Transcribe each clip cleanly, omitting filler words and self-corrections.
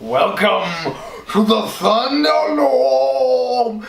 Welcome to the Thunderdome!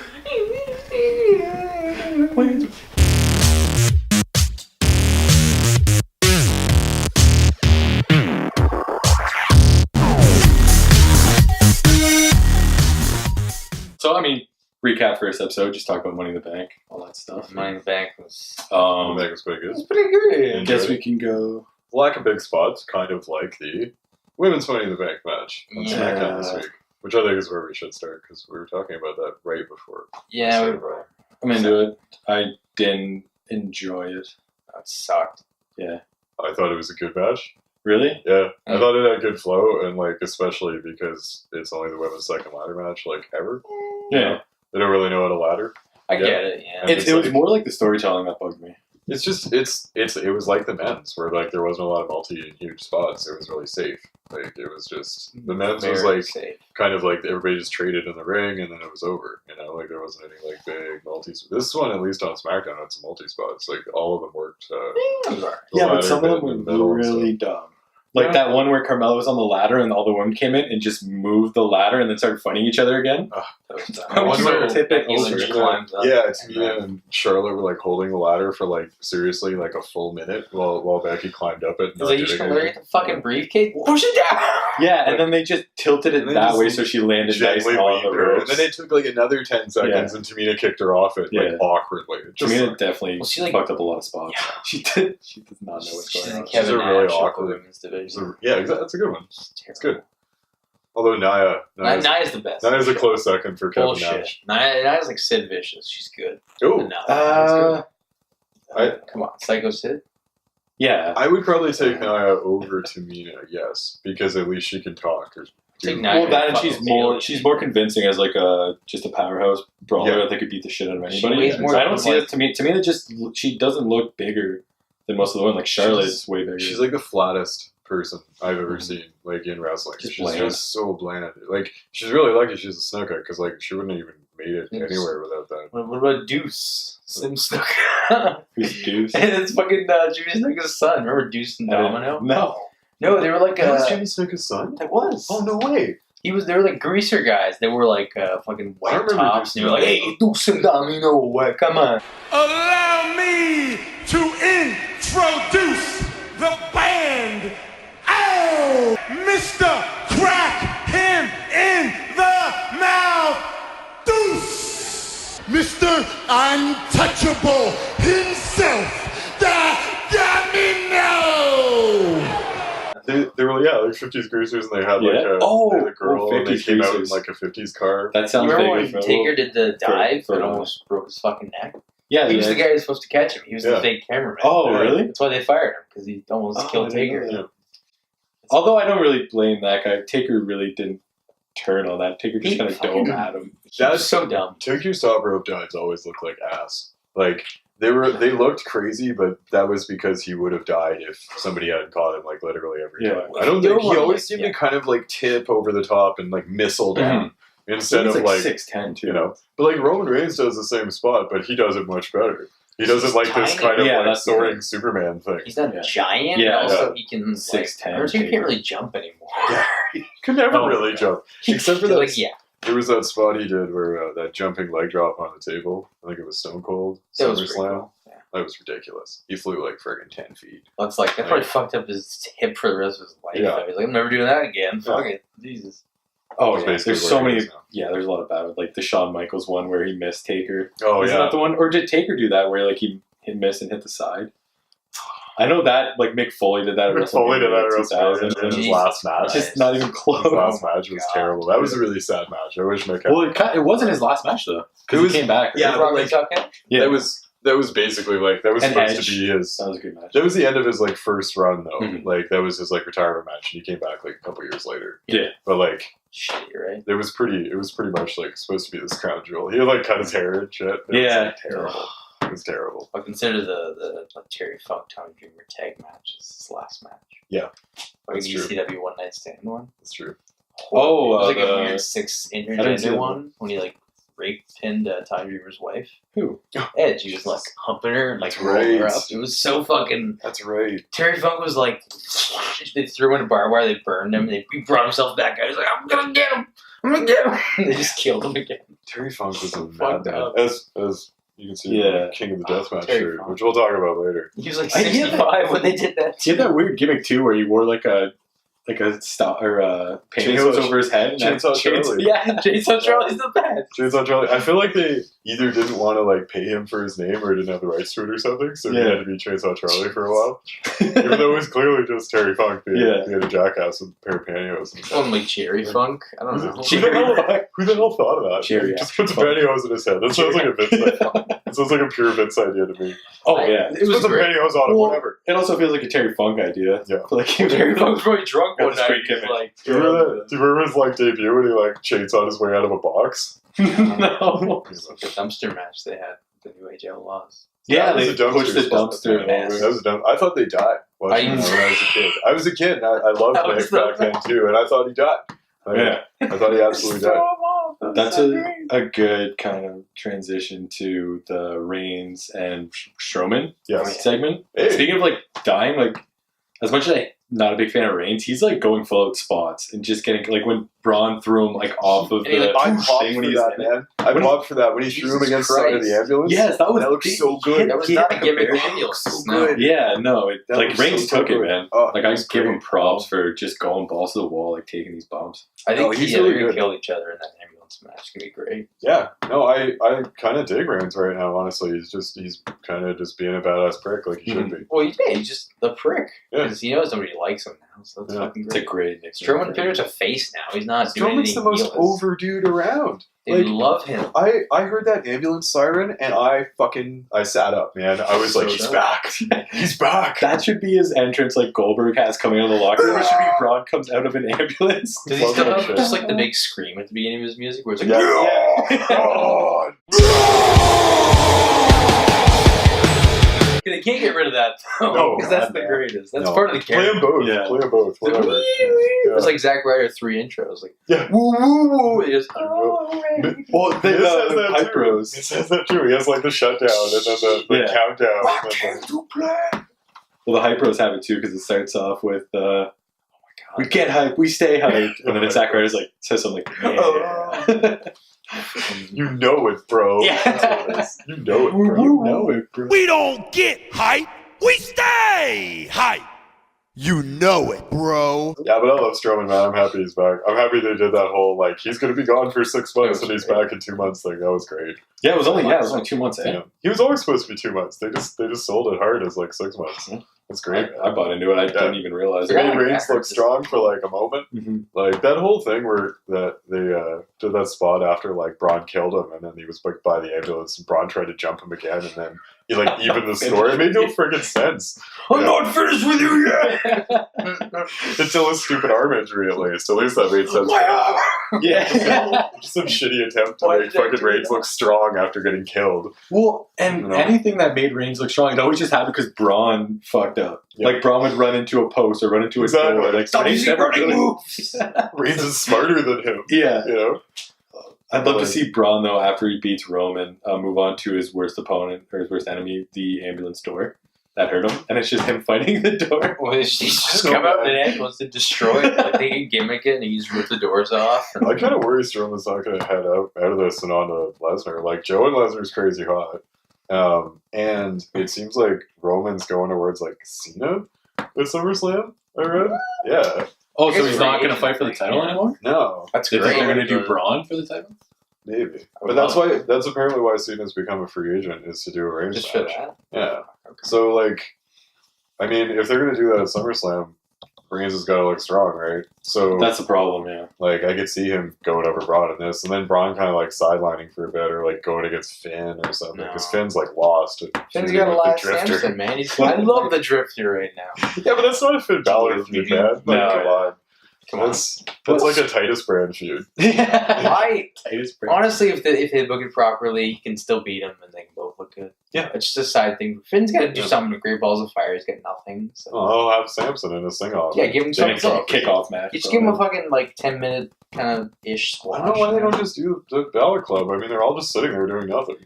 So, I mean, recap first episode, just talk about Money in the Bank, all that stuff. Money in the Bank was... The Bank was pretty good. It's pretty good. I guess we can go... Lack of big spots, kind of like the Women's Money in the Bank match on Yeah. SmackDown this week. Which I think is where we should start, because we were talking about that right before. Yeah, I'm into it. I didn't enjoy it. that sucked. Yeah. I thought it was a good match. Really? Yeah, I thought it had good flow, and like especially because it's only the women's second ladder match like ever. Yeah. They don't really know how to ladder. I Yeah. get it, yeah. It's It was like- more like the storytelling that bugged me. It's just it was like the men's where like there wasn't a lot of multi and huge spots. It was really safe. Like it was just the men's was Very like safe. kind of like everybody just traded in the ring and then it was over. You know, like there wasn't any like big multi. This one, at least on SmackDown, had some multi spots. Like all of them worked. The Yeah, but ladder some bit of them in the were middle and really dumb. Like that one where Carmella was on the ladder and all the women came in and just moved the ladder and then started fighting each other again. That was dumb. That was Wonder so typical. Becky Lynch climbs up. Yeah, Tamina and Charlotte were like holding the ladder for like seriously like a full minute while Becky climbed up it. He's like, you should get the fucking briefcase, push it down! Yeah, and then they just tilted it And they that just way so she landed nice Gently on the leaned her. And ropes. then it took like another 10 seconds and Tamina kicked her off it like Yeah. awkwardly. It just Tamina sucked. definitely Well, she, like- fucked up a lot of spots. Yeah. She did. She does not know what's She's going a on. She's Kevin a really Nash of the awkward- women's division. So, yeah, exactly. That's a good one. It's good. Although Nia's Nia's the best. a close second for Kevin Bullshit. Nash. Nia's like Sid Vicious. She's good. Oh, No. Come on, Psycho Sid? Yeah. I would probably take Nia over Tamina, yes, because at least she can talk. Or Take do- Nia. Well, that and Fucking she's more convincing as like just a powerhouse brawler Yeah. that could beat the shit out of She anybody. weighs more I don't than, see like- it to me. To me, that just she doesn't look bigger than most of the women. Like Charlotte's way bigger. She's like the flattest person I've ever Mhm. seen, like in wrestling. Just She's bland. just so bland. Like she's really lucky she's a snooker because like she wouldn't have even made it Yes. anywhere without that. What about Deuce? Sim Snooker. Who's Deuce? And it's fucking Jimmy Snooker's son. Remember Deuce and I didn't- Domino? No. No, they were like That was Jimmy Snooker's son? That was. Oh no way! They were like greaser guys. They were like fucking I white remember tops. Deuce And they were like, and hey, Deuce and Domino, what? Come on. Allow me to introduce the band. Oh, Mr. Crack him in the mouth, Deuce. Mr. Untouchable himself, the Domino. They were like 50s greasers and they had like Yeah. a, Oh, they had a girl and they 50s came out in greasers. like a 50s car. That You sounds remember vaguely when familiar. Taker did the dive for- and almost broke his fucking neck? Yeah, He was yeah. the guy who was supposed to catch him. He was Yeah. the fake cameraman. Oh, Yeah. really? That's why they fired him, because he almost Oh, I killed didn't know Taker. that. Although I don't really blame that guy. Taker really didn't turn on that. Taker just He kind of fucking- dove at him. He was so dumb. Taker's top rope dives always looked like ass. Like they looked crazy, but that was because he would have died if somebody hadn't caught him like literally every Yeah. time. I don't You think don't he want, always like, seemed yeah. to kind of like tip over the top and like missile down instead He's of like like 6'10" too. you know. But like Roman Reigns does the same spot, but he does it much better. He does it like this tiny. kind of Yeah, like that's the soaring thing. Superman thing. He's not Yeah. giant, Yeah. and also he can 6'10", Like, he Taker. can't really jump anymore. Yeah. He could never Oh, really yeah. jump. Except for that, Like, yeah, there was that spot he did where that jumping leg drop on the table. I think it was Stone Cold that was pretty SummerSlam. cool. Yeah. That was ridiculous. He flew like friggin' 10 feet. That's like that probably fucked up his hip for the rest of his life. Yeah. Though. He's like, I'm never doing that again. Fuck it, Jesus. Oh, That's yeah. basically There's what so it many. is now. Yeah, there's a lot of bad. Like the Shawn Michaels one where he missed Taker. Oh Isn't yeah. that the one? Or did Taker do that where like he hit miss and hit the side? I know that like Mick Foley did that. At Mick Foley did that at 2000. WrestleMania in his Jesus last match. Christ. Just not even His close. last match was God. terrible. That was a really sad match. I wish Mick had. Well, it wasn't his last match though, It because was- he came back. yeah, right? but, Robert like- Tucker? yeah, That was basically like that was And supposed Edge. to be his. that was a good match. That was the end of his like first run though. Mhm. Like that was his like retirement match, and he came back like a couple years later. Yeah. But like Shit, you're right. it was pretty much like supposed to be this crown jewel. He had like cut his hair and shit. It Yeah. was, like, terrible. It was terrible. But consider the Terry Funk Tommy Dreamer tag match as his last match. Yeah, Like that's the true. ECW One Night Stand one. That's true. Oh, it was like the- a weird 6 I didn't see intergender that one when he like rape pinned Ty Dreamer's wife? Who? Edge. He was like humping her and like That's rolling her right. up. It was so fucking. That's right. Terry Funk was like, they threw him in a barbed wire, they burned him, he brought himself back out. He's like, I'm gonna get him! I'm gonna get him! And they just killed him again. Terry Funk was a Fucked madman. up. As you can see, Yeah. King of the Deathmatch Terry shirt, Funk. which we'll talk about later. He was like I hear 65 when they did that. He had that weird gimmick too, where he wore like a stop or pantyhose over his head. And Chainsaw Charlie. Yeah, Chainsaw Charlie's the best. Chainsaw Charlie. I feel like they either didn't want to like pay him for his name or didn't have the rights to it or something, so he Yeah. had to be Chainsaw Charlie for a while. Even though it was clearly just Terry Funk being a jackass with a pair of pantyhose. And stuff. Like Cherry Funk. I don't know. Who the hell thought of that? Cherry Just put the pantyhose in his head. That sounds like a Vince idea. That sounds like a pure Vince idea to me. Oh yeah, It was Put some great. pantyhose on him, Well, whatever. it also feels like a Terry Funk idea. Yeah. Like Terry Funk's really drunk Got one the night. straight He's gimmick. like, Do you remember that? Do you remember his like debut when he like chainsawed his way out of a box? No. it's like a dumpster match they had with the New Age Outlaws. Yeah, That was they a dumpster pushed the spot. dumpster. Mess. That was dumb. I thought they died watching that when I was a kid. I was a kid and I loved That was Nick back so then too, and I thought he died. Like, Yeah. I thought he absolutely died. That's a good kind of transition to the Reigns and Strowman Yes. segment. Hey. Speaking of like dying, like as much as I'm not a big fan of Reigns, he's like going full out spots and just getting like when Braun threw him like off of And he, the like, I popped thing when for he's that, in it. man. I When he- popped for that when he threw him Jesus against the side of Christ. the ambulance. Yes, that was That looked so good. That was Yeah, not a gimmick compared- ambulance. so No. good. Yeah, no, That like was Reigns so took it, good. man. Oh, Like I he's give him great. props for just going balls to the wall, like taking these bumps. I think No, he's they're really going to good. kill each other in that ambulance match. It's going to be great. Yeah, no, I kind of dig Reigns right now. Honestly, he's kind of just being a badass prick like he should be. Well, he's just the prick. Yeah. Because he knows nobody likes him now, so that's Yeah. fucking It's a great. great nickname. Strowman pretty much a face now. He's not doing Strowman's anything the most heel-ish. over dude around. They Like, love him. I heard that ambulance siren and I sat up, man. I was So like, he's dumb. back. He's back. That should be his entrance, like Goldberg has coming out of the locker room. It should be Braun comes out of an ambulance. Does he Love still that have shit. just like the big scream at the beginning of his music where it's like, Yeah. God. They can't get rid of that No, though, because that's God, the no. greatest. That's No. part of the Play character. them both. Yeah. Play them both. Whatever. It's like Zack Ryder 3 intros. Like, Yeah. woo woo woo. It just, Well, the This has that Pipe too. Bros. He says that too. He has like the shutdown and then the Yeah. countdown. And then Well, the Hype Bros have it too because it starts off with we get hype, we stay hype, and then Zack Ryder's like says something like, yeah. you know it, bro. Yeah. That's what it is. You know it, bro. You know it, bro. We don't get hype, we stay hype. You know it, bro. Yeah, but I love Strowman, man. I'm happy he's back. I'm happy they did that whole like he's gonna be gone for 6 months and he's back in 2 months thing. That was great. Yeah, it was only 2 months in. Yeah. He was always supposed to be 2 months. They just sold it hard as like 6 months. That's great. I bought into it. I didn't even realize It it. made Yeah. Reigns look strong for like a moment. Mhm. Like that whole thing where that they did that spot after like Braun killed him and then he was like by the ambulance and Braun tried to jump him again and then he like evened the score. It made no friggin' sense. I'm not finished with you yet. Until a stupid arm injury at least. At least that made sense. Yeah. Just some shitty attempt to Why make did they fucking do Reigns that? look strong after getting killed. Well, and You know? anything that made Reigns look strong, it always just happened because Braun fucked up. Yeah. Like Braun would run into a post or run into a Exactly. door. Like Stop Reigns using never running really- moves. Reigns is smarter than him. Yeah. You know? I'd love to see Braun though after he beats Roman move on to his worst opponent or his worst enemy, the ambulance door that hurt him, and it's just him fighting the door. Well, he's just So come out bad. in an ambulance to destroy it. Like, they can gimmick it and he just rip the doors off. And I kind of worry Strowman's not going to head out of this and on to Lesnar. Like, Joe and Lesnar's crazy hot. And it seems like Roman's going towards, like, Cena at SummerSlam, I read. Yeah. Oh, so It's he's not great. going to fight for the title anymore? No, that's They think they're going to do But- Braun for the title? maybe. I But would that's apparently why Cena's become a free agent, is to do a Reigns Just for match. that. Yeah. Okay. So, like, I mean, if they're going to do that at SummerSlam, Reigns has got to look strong, right? So, That's the problem, yeah. like, I could see him going over Braun in this, and then Braun kind of, like, sidelining for a bit, or, like, going against Finn or something, because No. Finn's, like, lost. and Finn's feuding got a with the lot of Drifter. Samson, man. I love the Drifter right now. Yeah, but that's not a Finn Balor feud, man. Like, No. come on. Come on. That's like a Titus brand feud. I Titus Brand. honestly, if they book it properly, he can still beat him, and they can both look good. Yeah. It's just a side thing. Finn's got to do Yeah. something with Great Balls of Fire. He's got nothing. So Oh, I'll have Samson in a sing-off. yeah, give him Then something. it's a kickoff match. Just give him a fucking like 10-minute kind of ish I squash. don't know why they don't just do the Balor Club. I mean, they're all just sitting there doing nothing.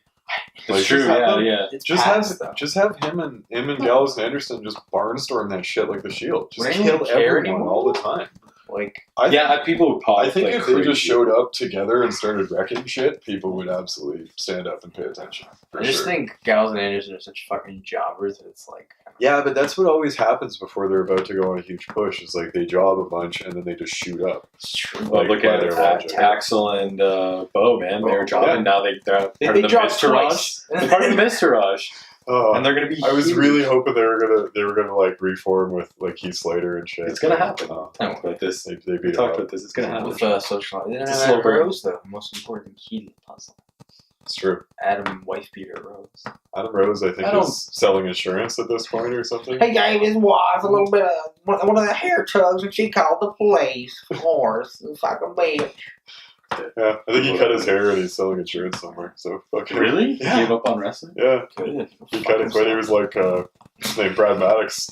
It's true. just have Yeah, them- yeah. It's Just past, though. have him and Gallows and Anderson just barnstorm that shit like the Shield. Just Would anyone kill care everyone anymore? all the time. Like, People would pop. I think like if they crazy. just showed up together and started wrecking shit, people would absolutely stand up and pay attention. For I just sure. think Gallows and Anderson are such fucking jobbers that it's like. Yeah, but that's what always happens before they're about to go on a huge push. Is like they job a bunch and then they just shoot up. It's true. Well, like, look by at their it. logic. Axel and Bo, man. They were dropping. Yeah. Now they're part They of the dropped Mistourage. twice. They're part of the Mistourage. Oh, And they're going to be I was huge. really hoping they were gonna like reform with like Heath Slater and shit. It's going to happen. Oh, Talked about this. they We beat him talked up. about this. It's going to happen. With social. They didn't It's a have slow Adam burn. Rose, though. Most important key to the puzzle. It's true. Adam Wife Beater Rose. Adam Rose, I think, I don't- is selling insurance at this point or something. He gave his wife a little bit of one of the hair tugs, and she called the police. Of course, fucking bitch. Yeah, I think he cut his hair and he's selling insurance somewhere. So fuck him. Really? Yeah. Gave up on wrestling? Yeah, Good. he cut it when he was like his name Brad Maddox.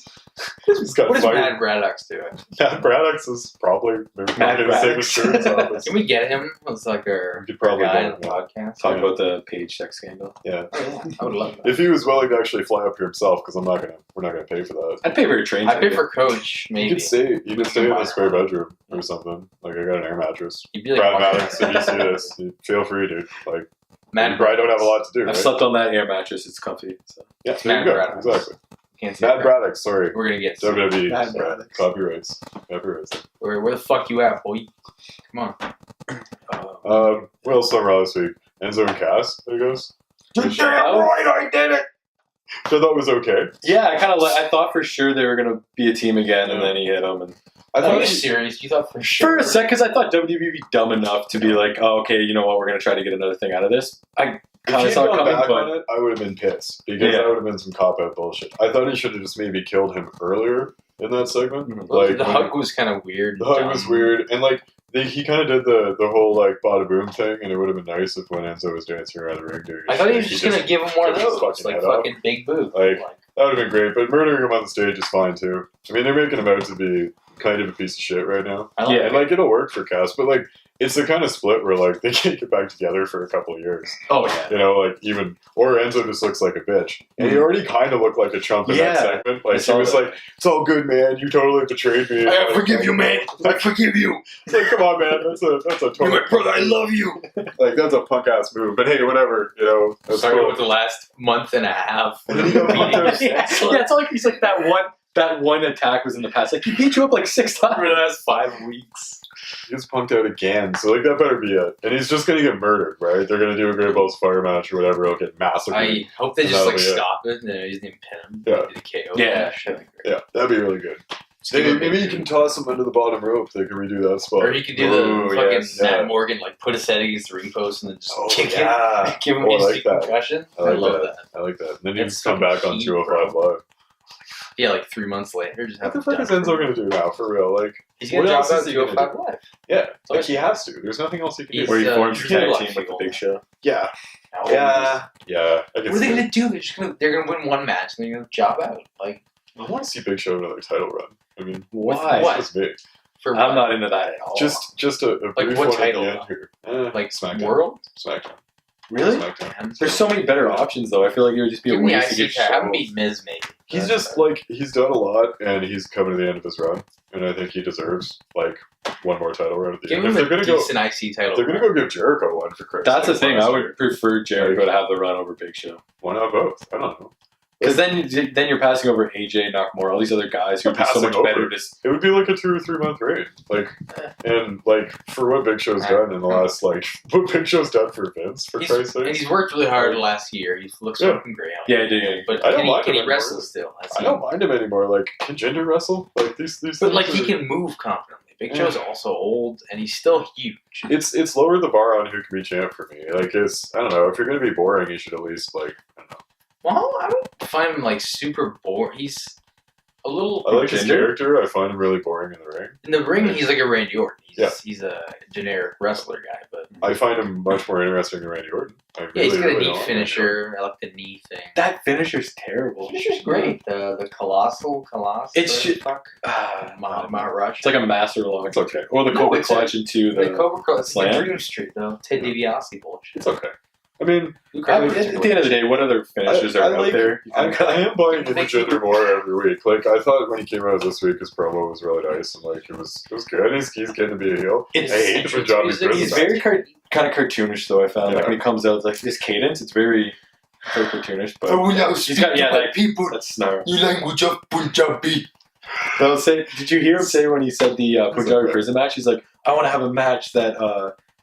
He's got What does fired. Matt Braddock's doing? Matt Braddox is probably maybe Matt in the same Braddox. insurance office. Can we get him as like our We could probably guy get on the him, podcast? Talk Yeah. about the Page sex scandal. Yeah, Oh, yeah. I would love that. if he was willing to actually fly up here himself, because we're not gonna pay for that. I'd pay for a train I'd pay ticket. for Coach, You maybe. could stay in the Why spare not? bedroom or something. Like I got an air mattress. You'd be like Brad Maddox, if you see this, feel free, dude. Like Matt you probably don't have a lot to do, I've right? slept on that air mattress. It's comfy. So. Yeah, there Matt you go. Braddock. Exactly. Can't say Matt that. Braddock, sorry. We're gonna get WWE. Matt Braddock. Copyrights. Where the fuck you at, boy? Come on. What else on Raw this week? Enzo and Cass, there goes. You're Which damn right, I did it. I thought was okay. Yeah, I thought for sure they were going to be a team again, and Yeah. then he hit him. And I Are thought you he, serious? You thought for sure? for a sec, because I thought WWE would be dumb enough to be like, oh, okay, you know what, we're going to try to get another thing out of this. I if kind he'd of saw it gone coming, back but on it, I would have been pissed because Yeah. that would have been some cop out bullshit. I thought he should have just maybe killed him earlier in that segment. Mhm. Well, Like the when- hug was kind of weird. The hug was weird, and like he kind of did the whole like bada boom thing, and it would have been nice if when Enzo was dancing around the ring doing. I his thought he shit, was just gonna give him more of took his those, fucking like head off. fucking big boob. Like- that would have been great, but murdering him on the stage is fine too. I mean, they're making him out to be kind of a piece of shit right now, I like Yeah. and like it'll work for Cass, but like it's the kind of split where like they can't get back together for a couple of years. Oh yeah. You know, like even or Enzo just looks like a bitch, and he already kind of looked like a chump in Yeah. that segment. Like I he saw was that. like, "It's all good, man. You totally betrayed me." I forgive you, man. I forgive you. It's like, come on, man. That's a You're total, my brother. I love you. like that's a punk ass move. But hey, whatever. You know, that's Sorry cool. about the last month and a half. And then he got punked out. yeah, it's like he's like that one attack was in the past. Like he beat you up like 6 For the times. last 5 weeks. He was punked out again, so like that better be it. And he's just gonna get murdered, right? They're gonna do a Great Balls Fire match or whatever. He'll get massacred. I hope they just That'll like be it. stop it and then he's gonna pin him. Yeah. Do the KO. Yeah. Shit like that. Yeah, that'd be really good. Just give him a Maybe you big- can toss him under the bottom rope. They can redo that spot. Or he could do the Ooh, fucking yes, Matt yeah. Morgan, like put his head against the ring post and then just Oh kick yeah, him. Give him Oh, I instant like that. concussion. I like love that. I like that. And then you It's just come back on heat, 205 Live. Yeah, like 3 months later, just What have the him fuck is done. Enzo gonna do now? For real, like He's gonna what drop else out is to he gonna 205 Live. yeah, So like he has to. There's nothing else he can He's, do. Or he forms a he's tag gonna team with the fuel. Big Show. Yeah, Now, yeah, yeah. I What can are they see it. gonna do? They're gonna win one match and they're gonna job out. Like I want to see Big Show another title run. I mean, Why? What? that's big. for I'm what? not into that at all. Just a brief what one title, at the end here. like SmackDown. World. SmackDown. really? SmackDown. There's so many better options though. I feel like it would just be a Give me waste to IC get tag. Have him shows. beat Miz maybe. He's just like he's done a lot, and he's coming to the end of his run, and I think he deserves like one more title run at the Give end. him If a they're gonna go, decent IC title. they're gonna go give Jericho one for Christ's That's the sake, thing. I honestly. would prefer Jericho to have the run over Big Show. Why not both? I don't know. Because then you're passing over AJ, Nakamura, all these other guys who would be so much Passing better. over. Just It would be like a 2 or 3 month reign, like, and like for what Big Show's done in the last, like what Big Show's done for Vince, for Christ's And sake. he's worked really hard the last year. He looks Yeah. fucking great. yeah, dude. But I don't can he, mind can him he wrestle anymore. still? That's I don't mind him anymore. Like, can Jinder wrestle? Like these But things like he are- can move confidently. Big Yeah. Show's also old and he's still huge. It's lowered the bar on who can be champ for me. Like it's I don't know if you're gonna be boring, you should at least like I don't know. Well, I don't find him like super boring. He's a little I like his Jinder? character. I find him really boring in the ring. in the ring. He's like a Randy Orton. Yeah. He's a generic wrestler guy, but I find him much more interesting than Randy Orton. I Yeah, he's got a really neat don't. finisher. I like the knee thing. That finisher's terrible. Finisher's great. The colossal. It's whatever the just- fuck. Mount Rush. It's like a master lock. It's okay. Or the No, Cobra it's Clutch into the the Cobra Clutch. It's like slam. Dream Street though. Ted DiBiase bullshit. It's okay. I mean, Luke At Harper was the end of the day, what other finishers are out there? I am buying into Jinder more every week. Like, I thought when he came out this week, his promo was really nice, and like it was good. He's getting to be a heel. I hate the Punjabi prison. He's very kind of cartoonish, though. I found like Yeah. when he comes out, like his cadence, it's very cartoonish. But I will now he's speak got to my that people that snarl. in language of Punjabi. They'll say, did you hear him say when he said the Punjabi okay. prison match? He's like, I want to have a match that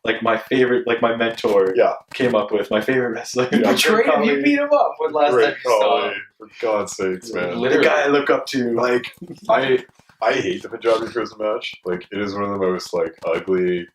like my favorite, like my mentor Yeah. came up with. My favorite wrestler. You betrayed him. You beat him up when last time Great you saw Khali, him. for God's sakes, man. The Literally. guy I look up to. Like, I hate the Punjabi prison match. Like, it is one of the most like ugly,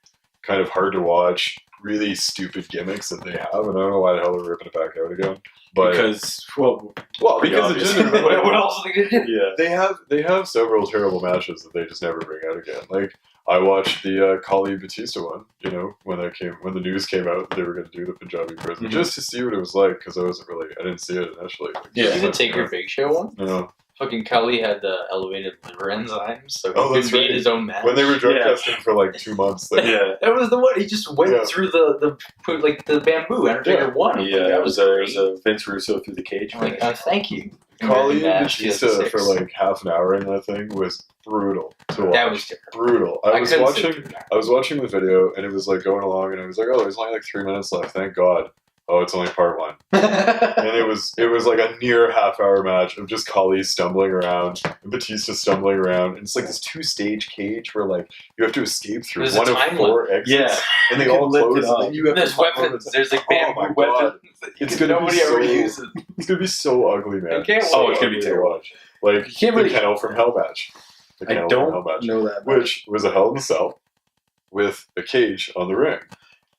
kind of hard to watch, really stupid gimmicks that they have, and I don't know why the hell they're ripping it back out again. But Because, well, because of obvious. Jinder, but, like, What else are they gonna do? yeah. they have several terrible matches that they just never bring out again. Like, I watched the Khali Batista one, you know, when the news came out that they were going to do the Punjabi prison, Mhm. just to see what it was like, because I didn't see it initially. Like, Yeah. You did take your Big Show one? No. Fucking Kelly had the elevated liver enzymes, so he Oh, couldn't that's be in right. his own match. When they were drug Yeah. testing for like 2 months, like, Yeah. That was the one. He just went Yeah. through the bamboo. Undertaker won. I'm like, Yeah, that it was was great. a Vince Russo through the cage. I'm like, finish. thank you. Khali and Match, Batista 2006. for like half an hour in that thing was brutal to watch. That was different. brutal. I was couldn't sit watching through that. I was watching the video and it was like going along and I was like, oh, there's only like 3 minutes left, thank God. Oh, it's only part one. And it was like a near half-hour match of just Khali stumbling around and Batista stumbling around. And it's like this 2-stage cage where like you have to escape through There's one a of time 4 exits. Yeah. And they You all can lift close it and up. then you have There's to climb over weapons. There's like Oh bamboo my God. weapons. It's gonna be Nobody ever so- uses. It's gonna be so ugly, man. I can't Oh, wait. it's gonna be Ugly to terrible. watch. Like You can't the really- Kennel from Hell match. The I Kennel from Hell don't match. know that. Which was a Hell in a Cell with a cage on the ring.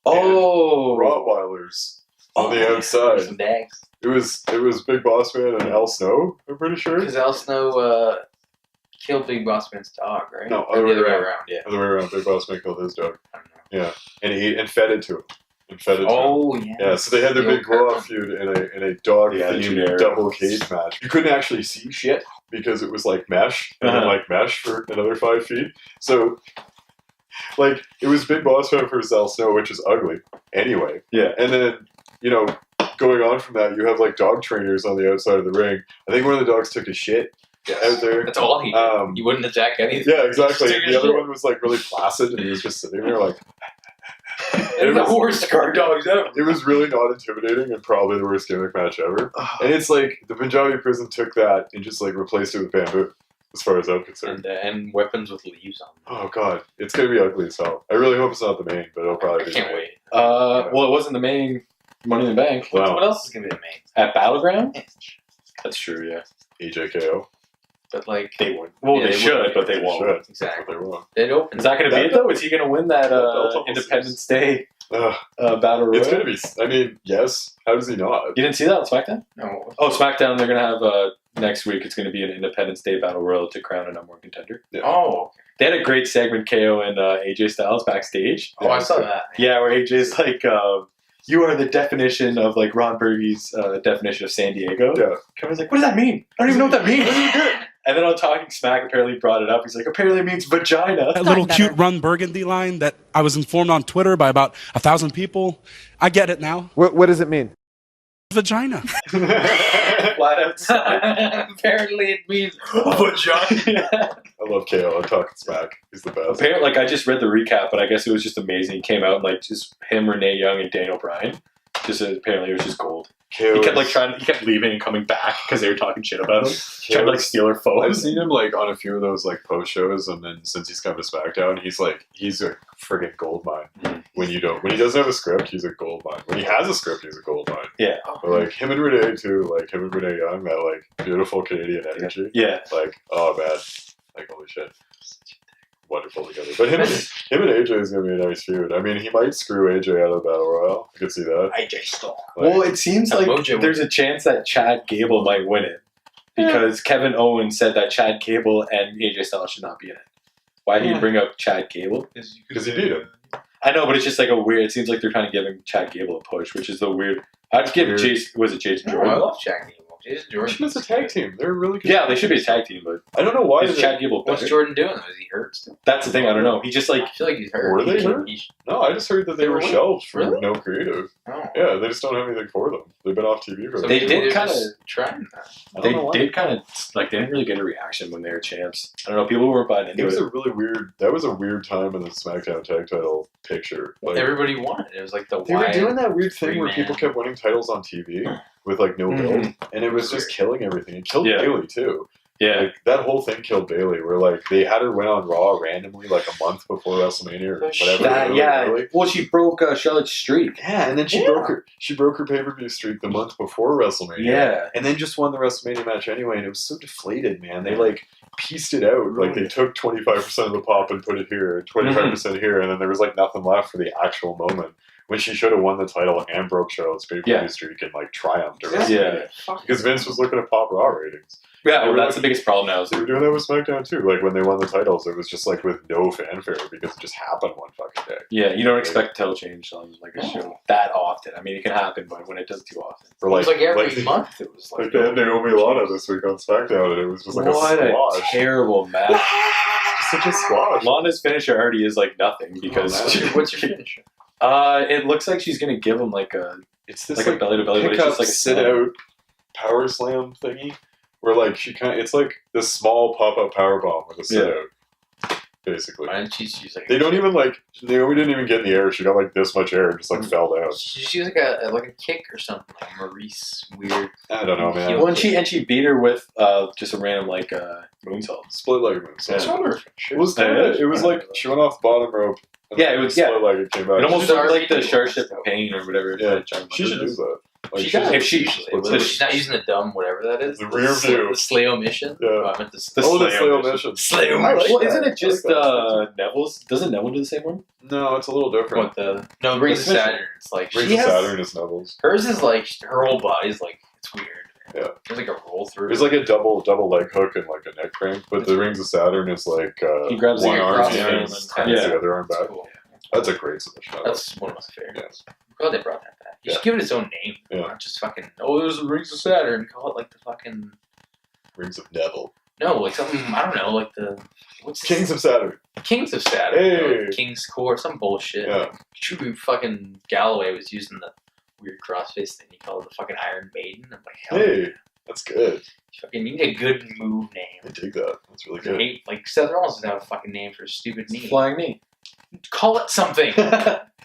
Oh. Rottweilers on the outside. Some dags. It was Big Boss Man and Al Snow, I'm pretty sure. Because Al Snow killed Big Boss Man's dog, right? No, Or the other way around. Yeah. Other way around, Big Boss Man killed his dog. I don't know. And he fed it to him. And fed it to him. Oh yeah. Yeah, so they had their The big old blow cartoon. off feud in a dog Yeah, themed generic. double cage match. You couldn't actually see shit because it was like mesh and then Uh-huh. like mesh for another 5 feet. So like it was Big Boss Man versus Al Snow, which is ugly anyway. Yeah. And then, you know, going on from that, you have like dog trainers on the outside of the ring. I think one of the dogs took a shit out there. That's all he did. He wouldn't attack anything. Yeah, exactly. He just took The a other shit. one was like really placid and he was just sitting there like They're the worst guard dogs ever. it was really not intimidating and probably the worst gimmick match ever. And it's like the Punjabi prison took that and just like replaced it with bamboo, as far as I'm concerned. And weapons with leaves on them. Oh god, it's gonna be ugly as hell. I really hope it's not the main, but it'll probably I be. can't the main. wait. Well, it wasn't the main Money in the Bank. Wow. What else is gonna be the main? At Battleground? That's true, yeah. EJKO. But like They would. Well, Yeah, they they should, would. but they They won't. should. exactly. But they won't. It opens. Is that going to be That it, though? Is he going to win that belt almost Independence Day Ugh, Battle Royal? it's gonna be. I mean, yes. How does he not? You didn't see that on SmackDown? No. Oh, SmackDown, they're going to have, next week, it's going to be an Independence Day Battle Royal to crown a number one contender. Oh. They had a great segment, KO and AJ Styles backstage. Oh, I saw that. Yeah, where AJ's like, you are the definition of, like, Ron Burgie's definition of San Diego. Yeah. Kevin's like, what does that mean? I don't even know what that means. And then on Talking Smack, apparently brought it up. He's like, apparently it means vagina. That little cute Run Burgundy line that I was informed on Twitter by about 1,000 people. I get it now. What does it mean? Vagina. Flat out side. Apparently it means vagina. I love KO. I'm talking smack. He's the best. Apparently, like, I just read the recap, but I guess it was just amazing. He came out and, like, just him, Renee Young, and Daniel Bryan. Just apparently it was just gold. KO He kept like is- he kept leaving and coming back because they were talking shit about him, trying to like steal her I've phones. seen him like on a few of those like post shows, and then since he's come to SmackDown, he's a friggin' gold mine. When he doesn't have a script, he's a gold mine. When he has a script, he's a gold mine. Yeah, But like him and Renee too, like him and Renee Young, that like beautiful Canadian energy. yeah. Like, oh man, like holy shit, wonderful together. But him and AJ is gonna be a nice feud. I mean, he might screw AJ out of the Battle Royal. I could see that. AJ Styles. Like, Well, it seems Have like Mojo there's a chance that Chad Gable might win it because Kevin Owens said that Chad Gable and AJ Styles should not be in it. Why did you bring up Chad Gable? because he beat him. I know, but it's just like a weird. It seems like they're trying to give Chad Gable a push, which is the weird. I'd give Weird. Jason. Was it Jason No, Jordan? I love Jack Gable. Jason Jordan. Jordan is a tag team. They're really good. Yeah, they should be a tag team, but I don't know why. is Chad Gable What's better? Jordan doing? Is he hurt still? That's the thing. I don't know. He just like I feel like he's hurt. Were they He- hurt? he- No, I just heard that they were Really? shelved for Really? no creative. Oh. Yeah, they just don't have anything for them. They've been off TV for. So They maybe did they're kinda- just trying that. I don't they know why. did kind of like they didn't really get a reaction when they were champs. I don't know. People were buying It into was it. a really weird. That was a weird time in the SmackDown tag title picture. Like Everybody wanted it. It was like the they were doing that weird thing where three-man. people kept winning titles on TV with like no build, and it was just killing everything. It killed Yeah. Bailey too. Yeah, Like that whole thing killed Bailey. Where like they had her win on Raw randomly, like a month before WrestleMania or whatever. that, really yeah. early. Well, she broke Charlotte's streak. Yeah, and then she broke her pay-per-view streak the month before WrestleMania. Yeah. And then just won the WrestleMania match anyway, and it was so deflated, man. They like pieced it out. Like they took 25% of the pop and put it here, 25% here, and then there was like nothing left for the actual moment when she should have won the title and broke Charlotte's pay-per-view streak and like triumphed. Or Yeah. because Vince was looking to pop Raw ratings. Yeah, They well, were that's like- the biggest problem now. Is They were doing that with SmackDown too. Like when they won the titles, it was just like with no fanfare because it just happened one fucking day. yeah, you don't expect title change on like a show that often. I mean, it can happen, but when it does too often. Or It was like every month. It was Like like they had Naomi Lana this week on SmackDown, and it was just like What a a squash. terrible match. Just such a squash. Lana's finisher already is like nothing because What's your finisher? it looks like she's gonna give him like a It's this like a belly to belly, but it's pick just up, like a sit slam. out power slam thingy, where like she kind of it's like this small pop up power bomb with a sit out, basically. Why didn't she's like They don't even like Naomi didn't even get in the air. She got like this much air and just like fell down. She's like a kick or something like Maurice weird. I don't know, man. Well, and she beat her with just a random like moonsault. Split leg move. So Yeah. it was kinda, it was like she went off the bottom rope. And Yeah, then it was- split leg and came back. It almost She's looked like the already- Starship Pain or whatever. Yeah, John she should do does. that. Like, She does. if she- usually, what's but the- she's not using the dumb whatever that is. The rear view. The Slayo mission. Yeah. Oh, I meant the The oh, the Slayo Slayo mission. mission. Slayo I like mission. Well, that. isn't I it just like Neville's? Doesn't Neville do the same one? No, it's a little different. What the no Rings of The mission. Saturn. It's like Rings she of has Saturn is Neville's. hers is like her whole body's like it's weird. Yeah. There's like a roll through. There's like a double leg hook and like a neck crank, but the Rings of Saturn is like He grabs one the arm cross and arm then and- cranks yeah. the other arm back. cool. That's a great submission. That's one of my favorites. Yes. I'm glad they brought that back. You Yeah. should give it its own name. Yeah. Not just fucking there's the Rings of Saturn. Call it like the fucking Rings of Neville. no, like something I don't know, like the what's Kings of Saturn. Kings of Saturn. Hey. Like King's Core, some bullshit. Yeah. True fucking Galloway was using the weird crossface thing. He called it the fucking Iron Maiden. I'm like, hell, Hey, that's good. fucking, you need a good move name. I dig that. That's really I good. hate, like Seth Rollins doesn't have a fucking name for a stupid knee. Flying knee. Call it something.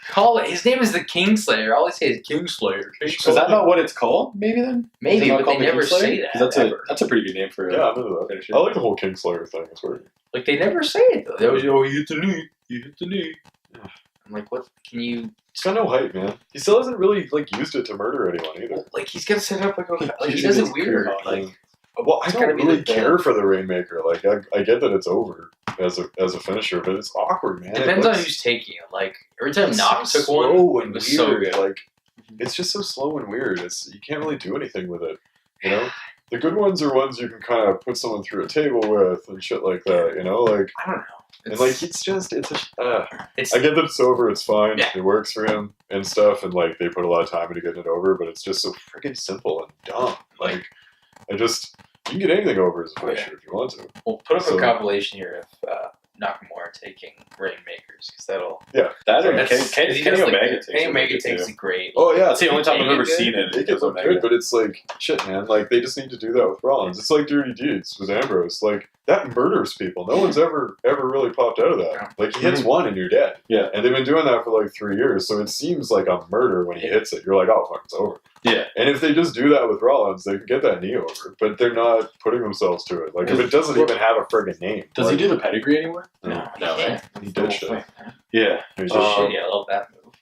Call it. His name is the Kingslayer. All I say is Kingslayer. Is that not what it's called? Maybe then. Is it Maybe, not but called they the never Kingslayer? say that. 'Cause ever. that's a pretty good name for Yeah, I'm into that. finisher. I like the whole Kingslayer thing. It's weird. Like they never say it though. They always oh you hit the knee. You hit the knee. I'm like, what can you It's got no hype, man. He still hasn't really like used it to murder anyone either. like he's gonna set up like he He does it needs weird. career Like Well, I It's gotta don't be really like the- care for the Rainmaker. Like, I get that it's over as a finisher, but it's awkward, man. depends It on looks- who's taking it. Like every time it's Knox so took one, slow it and was so weird. good. Like, it's just so slow and weird. It's you can't really do anything with it. You know, the good ones are ones you can kind of put someone through a table with and shit like that. You know, like I don't know. and like it's just it's a. It's I get that it's over. It's fine. Yeah. It works for him and stuff. And like they put a lot of time into getting it over, but it's just so freaking simple and dumb. Like I just you can get anything over as a Oh, yeah. finisher if you want to. we'll put up So- a compilation here of Nakamura taking Rainmakers because that'll. That or That's- Kenny he does, like, Omega takes Kenny it Omega too. takes it great. Oh yeah, That's the only time I've ever Make it seen it. They get look good, but it's like shit, man. Like they just need to do that with Rollins. It's like Dirty Deeds with Ambrose. Like that murders people. No one's ever really popped out of that. Like he hits one and you're dead. Yeah. And they've been doing that for like 3 years, so it seems like a murder when he hits it. You're like, oh fuck, it's over. Yeah. And if they just do that with Rollins, they can get that knee over. But they're not putting themselves to it. Like if it doesn't even have a friggin' name. Does he like, do the pedigree anymore? No, No, yeah. right? He ditched it. Yeah. He's So just- shitty. I love that move.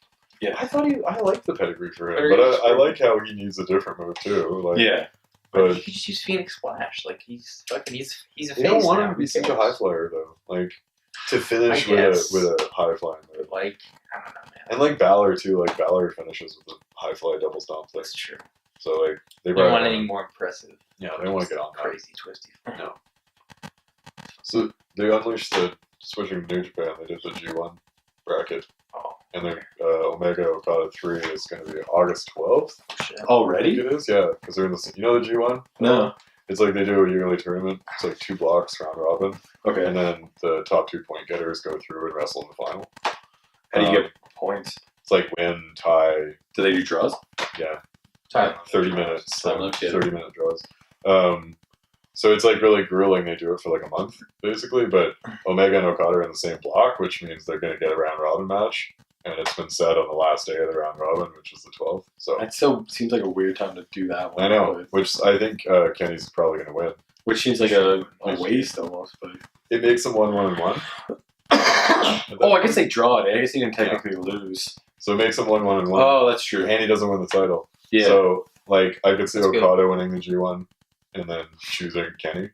I thought I liked the pedigree for him, Pedigree but is I good. like how he needs a different move too. Like, Yeah. But but he could just use Phoenix Splash. Like he's fucking. He's a they face don't want now. him to be Who such a cares? high flyer though. Like to finish I with guess. a high flying move. Like I don't know, man. And like Balor too, like Balor finishes with a high fly double stomp thing. That's true. So like they They don't want probably anything more impressive. Yeah, they want to get on that. Crazy twisty. No. So they unleashed the switching to New Japan. They did the G1 bracket. Oh, and then Omega Okada 3 is going to be August 12th. I think Already? it is, yeah, because they're in the. You know the G1? No. It's like they do a yearly tournament. It's like 2 blocks round robin, Okay. and then the top 2 point getters go through and wrestle in the final. How do you get points? It's like win, tie, Do they do draws? yeah, Time. 30 minutes, Time limit, yeah. 30-minute draws. So it's like really grueling. They do it for like a month, basically. But Omega and Okada are in the same block, which means they're going to get a round robin match. And it's been set on the last day of the round robin, which is the 12th. So That still seems like a weird time to do that one. I know, which I think Kenny's probably going to win. Which seems like a waste almost. But It makes them 1-1-1. oh, I guess they draw it. I guess he didn't technically lose. So it makes them 1-1-1. Oh, that's true. And he doesn't win the title. Yeah. So like I could see That's Okada winning the G1 and then choosing Kenny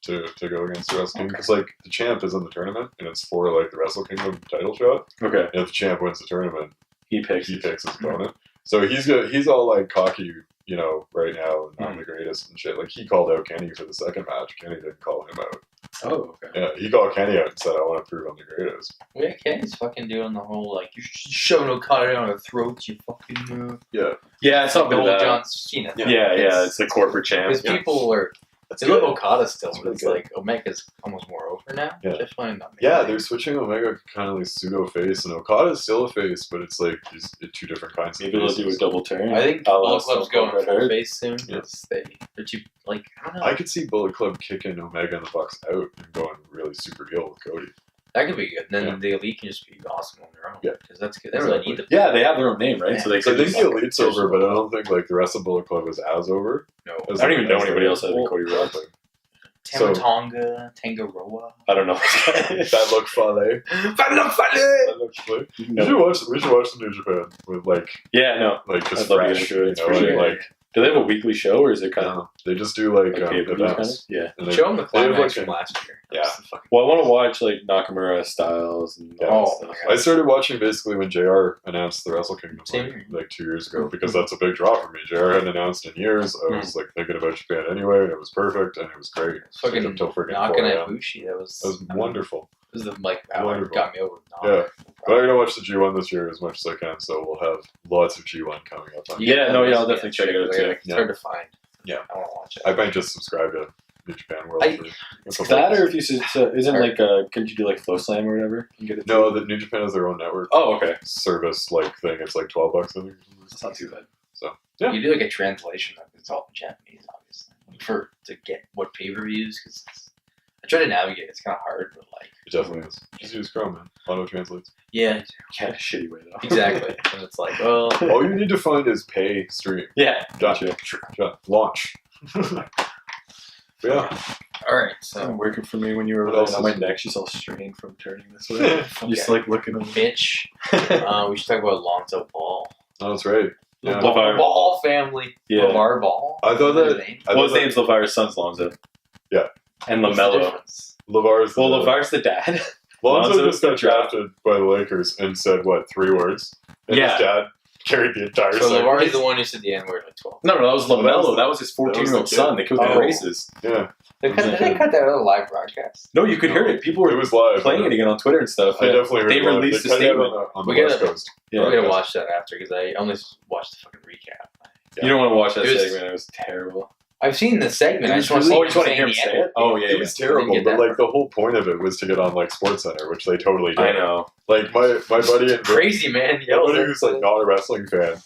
to go against the Wrestle Kingdom. Because like the champ is in the tournament and it's for like the Wrestle Kingdom title shot. Okay. And if the champ wins the tournament, He picks. he picks his opponent. So he's all like cocky, you know, right now, and I'm the greatest and shit. Like he called out Kenny for the second match. Kenny didn't call him out. Oh, okay. Yeah, he called Kenny out and said, "I want to prove I'm the greatest." Yeah, Kenny's fucking doing the whole like you're shoving Okada down our throats, you fucking. Yeah, Yeah, it's not the really whole that. John Cena. Yeah, it's the corporate champ. Because Yeah. people are. that's They love good. Okada still, That's but really it's good. like Omega's almost more over now. Yeah. Which I find that Yeah, they're switching Omega kind of like pseudo face, and Okada's still a face, but it's like these 2 different kinds Maybe of they'll faces. do a double turn. I think I'll Bullet Club's going Red full Hurt. face soon. Yeah. Because they're too like I don't know. I could see Bullet Club kicking Omega and the Bucks out and going really super heel with Cody. That could be good. And then Yeah. the Elite can just be awesome on their own. Yeah. Because that's good. They don't really need the. Yeah, they have their own name, right? So they So I could think just the Elite's over, but I don't think like the rest of Bullet Club is as over. No. as I don't even know as anybody the- else other than Cody Rhodes. Exactly. So- Tamatonga, Tangaroa. I don't know. That look funny. That looks funny. No. We should watch the New Japan with like Yeah, no. just I'd love to fresh, get into it, you know, for sure. like Do they have a weekly show, or is it kind of they just do like pay-per-view kind of? events. Yeah. And they- Show them the they have, climax like, from last year. Yeah. That's the fucking- Well, I want to watch like Nakamura, Styles, and Yeah. all Oh, that my stuff. God. I started watching basically when JR announced the Wrestle Kingdom Same here. like 2 years ago because that's a big draw for me. JR hadn't announced in years. I was like thinking about Japan anyway, and it was perfect and it was great. Fucking Stayed up till freaking 4 knocking at a.m. Bushi. That was wonderful. This is the like hour Wonderful. got me over. Yeah. But I'm gonna watch the G1 this year as much as I can, so we'll have lots of G1 coming up. Yeah, no, yeah, I'll definitely check it out, too. It's hard to find. Yeah. I want to watch it. I might just subscribe to New Japan World. I- for a It's couple that, of or months. if you so isn't like couldn't you do like Flow Slam or whatever? And get it No, the New Japan has their own network Oh, okay. service like thing. It's like $12, I think. That's not too bad. Yeah. You do like a translation of it's all in Japanese, obviously, to get what pay-per-views. Because I try to navigate. It's kind of hard, but like It definitely is. Just use Chrome, man. Auto translates. yeah, Yeah, shitty way though. exactly. And it's like, well, All you need to find is pay stream. Yeah. Gotcha. Launch. But yeah. all right. It's So working for me when you were What else on my is- neck. She's all strained from turning this way. Just like looking at me. bitch. We should talk about Lonzo Ball. Oh, that's right. Yeah. The LeVar. Ball family. Yeah. LeVar Ball. I thought Is that- his name? I Well, his thought name's LeVar's son's Lonzo. Yeah. And What's the LaMelo. difference? LeVar's the Well, LeVar's the dad. Lonzo Lonzo's just got the dad. drafted by the Lakers and said, what, 3 words? And Yeah. his dad carried the entire So segment. LeVar is the one who said the N-word like 12. No, that was Oh, that was LaMelo. the- That was his 14-year-old the kid. son. They killed the Oh. races. Yeah. Did they cut that out of the live broadcast? No, you could hear it. People It were was live. playing it again on Twitter and stuff. I Yeah. definitely heard They about it. released They a cut it out statement. on the We West gotta- Coast. Yeah. We're gonna watch that after because I only watched the fucking recap. You don't want to watch that It was- segment. It was terrible. I've seen the segment. I just want Oh, to you just want to hear him say it? Oh, yeah, It yeah. was terrible, get but that like the whole point of it was to get on like SportsCenter, which they totally did. I know. Like my buddy and Crazy man. my Yells buddy at who's like not a wrestling fan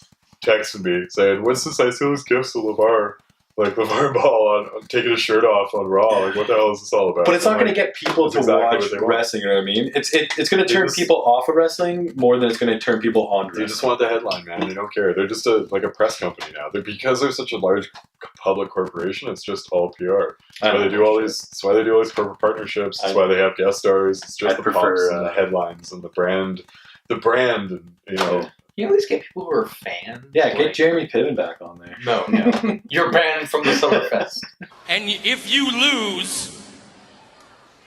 texted me saying, "What's this? I steal his gifts to LeVar, like LeVar Ball on taking his shirt off on Raw. Like what the hell is this all about?" But it's not I'm going to like, get people that's to exactly watch what they want. wrestling, you know what I mean? It's going to They turn just- people off of wrestling more than it's going to turn people on to They just wrestling. want the headline, man. They don't care. They're just like a press company now. Because they're such a large public corporation. It's just all PR. That's why they do all these. That's why they do all these corporate partnerships. That's why they have guest stars. It's just I the prefer, pops and the headlines and the brand, and you know. You at least get people who are fans. Yeah, like, get Jeremy Piven back on there. No. You're banned from the Summerfest. And if you lose,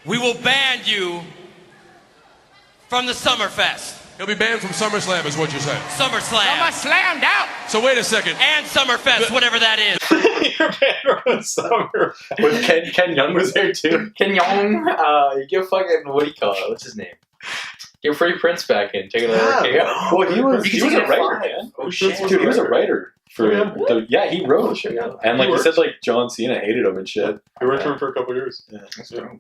we will ban you from the Summerfest. He'll be banned from SummerSlam, is what you're saying. SummerSlam. slammed out. So wait a second. And Summerfest, whatever that is. You're banned from summer. With Ken Young was there too. Ken Young, you give fucking, what do you call it? What's his name? Get Freddie Prinze back in. Take another KO. Well, he was You a can get writer, five. man. Oh shit. Dude, he was a writer for he wrote. Oh, shit, yeah. And like He he said, works. like John Cena hated him and shit. He worked for him for a couple of years. That's Yeah. dope.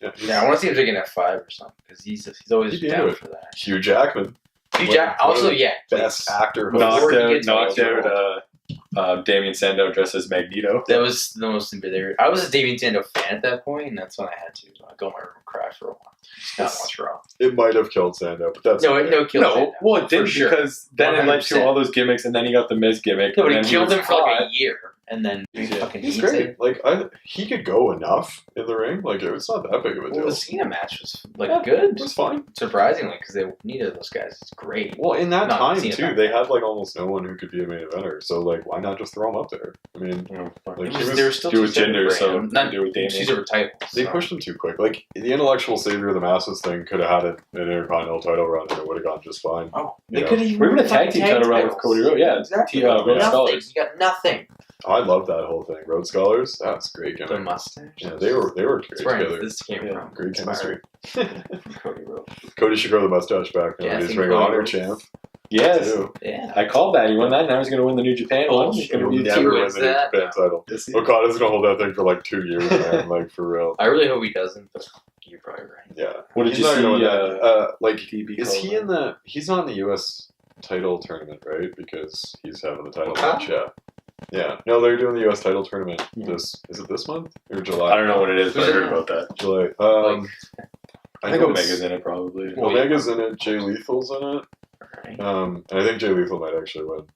Yeah, Yeah, I want to see him taking F5 or something because he's always He'd be down into it. for that. Hugh Jackman, Hugh Jack, also, yeah. best actor. Knocked host. out- Knocked out Damien Sandow dressed as Magneto. That was the most embarrassing. I was a Damien Sandow fan at that point, and that's when I had to go in my room and cry for a while. Just not watch Raw. It might have killed Sandow, but that's No, okay. no, killed No, Sandow. well, it did For sure. because then it led to 100%. all those gimmicks, and then he got the Miz gimmick. No, but and he then killed was him for like a hot. year, and then he Yeah. fucking He's needs great. it. Like he could go enough in the ring. Like it's not that big of a Well, deal. the Cena match was like Yeah, good, It was fine. surprisingly, because they needed those guys. It's great. Well, in that Not time Cena too, back they had like almost no one who could be a main eventer. So like, why not just throw him up there? I mean, like It he was, was, they were still do too with gender, separate, so not do with Damien. two separate titles. they so. pushed him too quick. Like the intellectual savior of the masses thing could have had an Intercontinental title run, and it would have gone just fine. Oh, You know. could have even We were in a won tag team fucking title run with titles. Cody Rhodes. Yeah, Exactly. Road Nothing. Scholars. You got nothing. I love that whole thing. Road Scholars, that's great. The Gimmick. mustache. Yeah, they were great That's where together. this came Yeah, from. Great chemistry. Cody Rhodes. Cody should grow the mustache back now. Yeah, I He's think Ring of Cody Honor Rhodes- champ. Yes, Too. Yeah. I called that. He won that. Now he's going to win the New Japan one. He's going to He'll be never win wins the New that. Japan title. Okada's gonna hold that thing for like 2 years, man. Like for real. I really hope he doesn't, but you're probably right. Yeah. What did He's you not see? gonna win that. Like, DB is he call in the? He's not in the U.S. title tournament, right? Because he's having the title Okada? match. Yeah. Yeah. No, they're doing the U.S. title tournament. Yeah. Is it this month or July? I don't know what it is, but I Who's heard in about that. July. I think know Omega's in it probably. Well, Omega's in it. Jay Lethal's in it. Right. And I think Jay Lethal might actually win.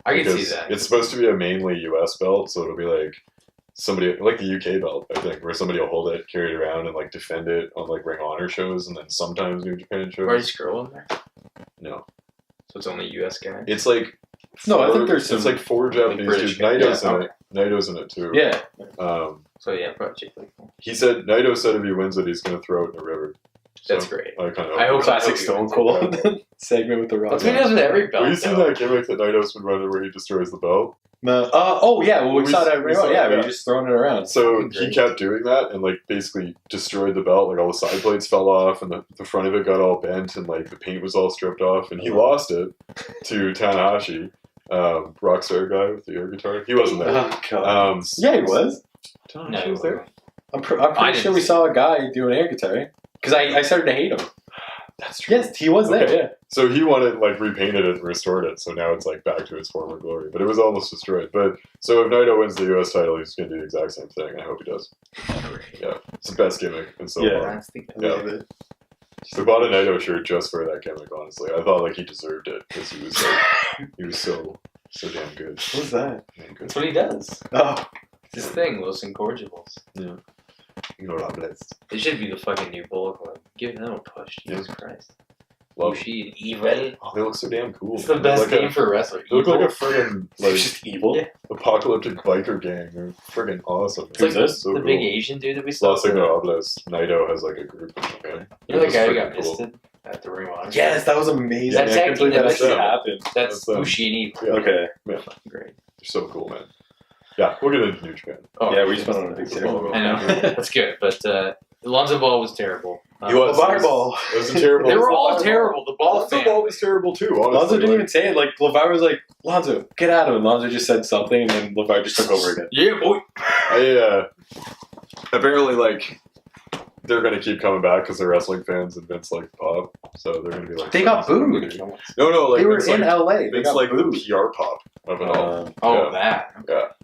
I can see Because that. It's supposed to be a mainly U.S. belt, so it'll be like somebody like the UK belt, I think, where somebody will hold it, carry it around, and like defend it on like Ring of Honor shows, and then sometimes New Japan shows. Are you scrolling there? No, So it's only US guys? it's like No, I think there's it's some- like 4 Japanese British dudes. Naito's guys. in it. Naito's in it too. Yeah, So yeah, probably Jake Lethal. He said Naito said if he wins it, he's gonna throw it in the river. That's So, great. I kind of I hope classic so. Stone Cold segment with the Rock. That's what he does with every belt. Well, you seen though. that gimmick that Naito's been running where he destroys the belt? Oh yeah, well we We saw s- that. we saw Yeah, it, we yeah. were just throwing it around. So Fucking he great. kept doing that and like basically destroyed the belt. Like all the side plates fell off and the front of it got all bent and like the paint was all stripped off and he lost it to Tanahashi, Rockstar guy with the air guitar. He wasn't there. Oh god. Um, Yeah, he was. No, Tanahashi was there. I'm I pretty didn't sure we see saw a guy doing air guitar because I started to hate him. That's true. Yes, he was there. Okay. Yeah. So he wanted like repainted it and restored it. So now it's like back to its former glory. But it was almost destroyed. But so if Naito wins the US title, he's gonna do the exact same thing. I hope he does. Yeah. It's the best gimmick in so Yeah. long. That's the Yeah. We bought a Naito shirt just for that gimmick, honestly. I thought like he deserved it because he was so damn good. What was that? Damn good. That's what he does. Oh, It's his thing, Los Incorrigibles. You know what I'm blessed. It should be the fucking new Bullet Club. Give them a push, Jesus Christ. Love Bushi and Evil. Oh, they look so damn cool. It's the They best look like name for a wrestler. They look like a Evil. friggin' they're like just evil. Yeah. apocalyptic biker gang. They're friggin' awesome. It's like this? so the cool. big Asian dude that we saw. Los Ingobles. Naito has like a group of them. You know that guy who It's got friggin' cool. misted at the Ring of Honor? Yes, that was amazing. That's I can't believe that actually- actually happened. That's That's them. Bushi and Evil. Yeah. Okay. Yeah, Fucking great. they're so cool, man. Yeah, we'll get into New Japan. Oh, Yeah, we just went on a big tear. I know. That's good. But Lonzo Ball was terrible. He was. LeVar Ball. It was a terrible. They were all terrible. The Ball Lonzo fan. Ball was terrible too. Honestly, Lonzo didn't like, even say it. Like LeVar was like, "Lonzo, get out of him." Lonzo just said something, and then LeVar just took over again. Yeah, boy. Apparently, like they're gonna keep coming back because they're wrestling fans and Vince like pop, so they're gonna be like. They got friends. booed. No, like They were Vince, in like, LA. They Vince got like booed. the PR pop of it all. Oh, Yeah. that.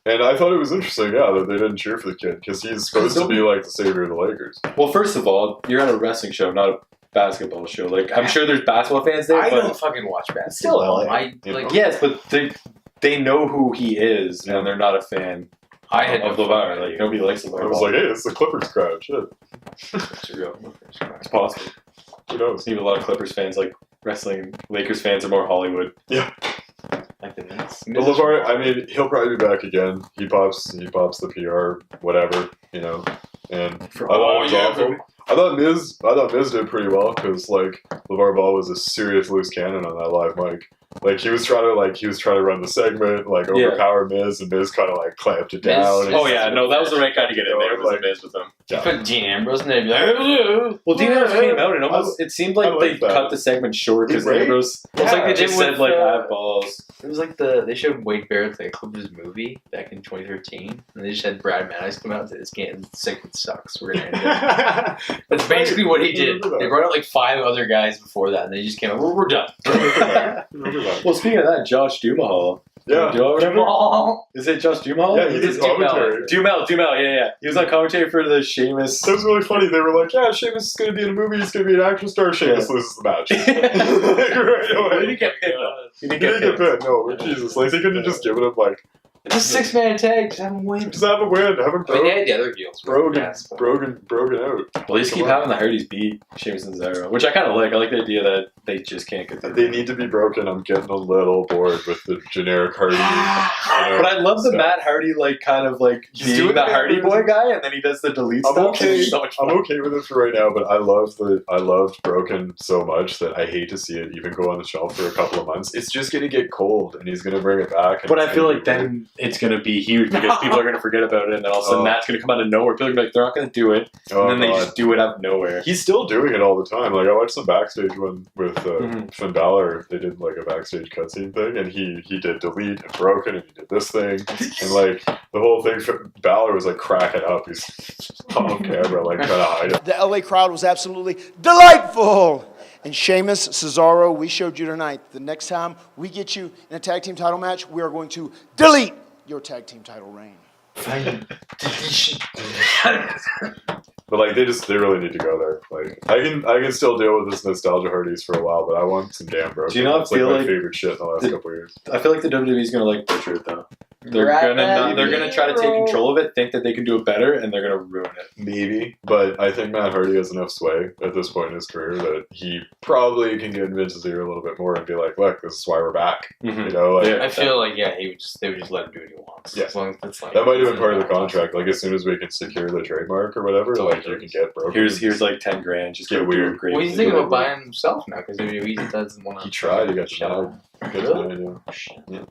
And I thought it was interesting, yeah, that they didn't cheer for the kid because he's supposed to be like the savior of the Lakers. Well, first of all, you're at a wrestling show, not a basketball show. Like, I'm sure there's basketball fans there, I but don't fucking watch basketball. Still LA, I you like. know? yes, but they know who he is, and they're not a fan I had of no LeVar. fucking Like nobody likes LeVar. I was like, hey, it's the Clippers crowd. Shit, it's real. It's possible. who knows? Even a lot of Clippers fans like wrestling. Lakers fans are more Hollywood. Like the Nets. But LeVar, I mean, he'll probably be back again. He pops the PR, whatever, you know. And I thought it was awful. I thought Miz did pretty well because like LeVar Ball was a serious loose cannon on that live mic. Like he was trying to run the segment, like overpower Miz, and Miz kind of like clamped it down. Miz- Oh yeah, no, that was the right guy to get in there. Was Like- the Miz with him. You put Dean Ambrose in there, and be like, Well, Dean Ambrose came out and almost it seemed like they that. cut the segment short because Right? Ambrose. It was like they just with, said like I have balls. It was like they showed Wade Barrett like a clip of his movie back in 2013, and they just had Brad Maddox come out and say, "This game segment sucks. We're gonna end it." That's basically what he did. They brought out like 5 other guys before that, and they just came out. We're done. Remember that. Well, speaking of that, Josh Dumahal. Yeah. Do you know whatever? Ball. Is it Josh Dumahal? Yeah, he did commentary. Dumel, yeah. He was on commentary for the Sheamus. That was really funny. They were like, "Yeah, Sheamus is going to be in a movie. He's going to be an action star." Sheamus loses the match. Like, right away. He didn't get pinned though. He He didn't get pinned. No, Jesus. Like they could have just given him like, It's a 6-man tag. Just have him win. just have him win, have him I mean, they had the other heels. broken Yes, but- broken out. Well, they just keep having the Hardys beat Sheamus and Cesaro, which I kind of like. I like the idea that they just can't get through. They need to be broken. I'm getting a little bored with the generic Hardy. But I love the So- Matt Hardy, like, kind of like He's being doing the it Hardy every- boy guy, and then he does the delete I'm stuff. okay. It's so much I'm fun. okay with it for right now, but I loved Broken so much that I hate to see it even go on the shelf for a couple of months. It's just gonna get cold, and he's gonna bring it back. And But it's I feel gonna like be then it's going to be huge because people are going to forget about it, and then all of a sudden Oh. Matt's going to come out of nowhere. People are going to be like, they're not going to do it, oh, and then they God. just do it out of nowhere. He's still doing it all the time. Like I watched some backstage one with Mhm. Finn Balor. They did like a backstage cutscene thing, and he did delete and broken, and he did this thing, and like the whole thing. Balor was like cracking up. He's on camera, like trying to hide it. The LA crowd was absolutely delightful. And Sheamus, Cesaro, we showed you tonight. The next time we get you in a tag team title match, we are going to delete your tag team title reign. But like they really need to go there. Like I can still deal with this nostalgia Hardys for a while, but I want some damn broken. Do you not It's like feel my like favorite shit in the last couple of years. I feel like the WWE's going to like butcher it though. They're gonna try to take control of it, think that they can do it better, and they're gonna ruin it. Maybe, but I think Matt Hardy has enough sway at this point in his career that he probably can get in Vince's ear a little bit more and be like, "Look, this is why we're back." Mhm. You know, like, Yeah. I feel like they would just let him do what he wants. Yeah. As long as it's like that might have been part of the contract. Like as soon as we can secure the trademark or whatever, like you can get broken. Here's like 10 grand. Just Get go do weird. a great. Well, he's thinking about buying himself now because WWE doesn't want to. He tried. He got denied. Good denied, yeah.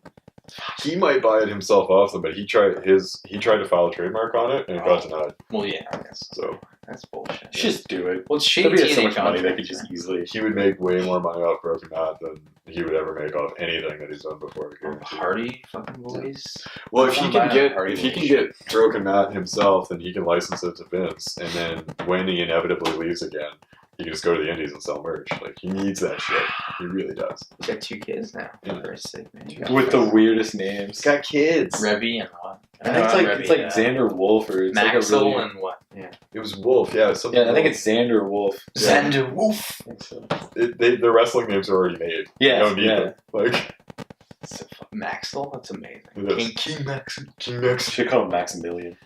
He might buy it himself off them, but he tried to file a trademark on it and it got denied. Well, yeah, I guess. So That's bullshit. Just do it. Well, it's shady. There'd be so TNA much money they could contracts, just easily. he would make way more money off Broken Matt than he would ever make off anything that he's done before. Hardy fucking boys. Well, if he I'm can buying get Hardy if he can Boys. get Broken Matt himself, then he can license it to Vince, and then when he inevitably leaves again, he can just go to the Indies and sell merch. Like he needs that shit. He really does. He's got 2 kids now. Yeah. Very sick, man. With the weirdest names. got kids. Revy and what? I think it's like Xander Wolf or it's like a Maxwell really, and what? Yeah. It was Wolf. Yeah, something. yeah. I think it's Xander Wolf. Xander Wolf. I think so. The wrestling names are already made. Yeah, You don't need yeah. them. Like Maxwell? That's amazing. It is. King Maxwell. King Max. Should call him Maximilian.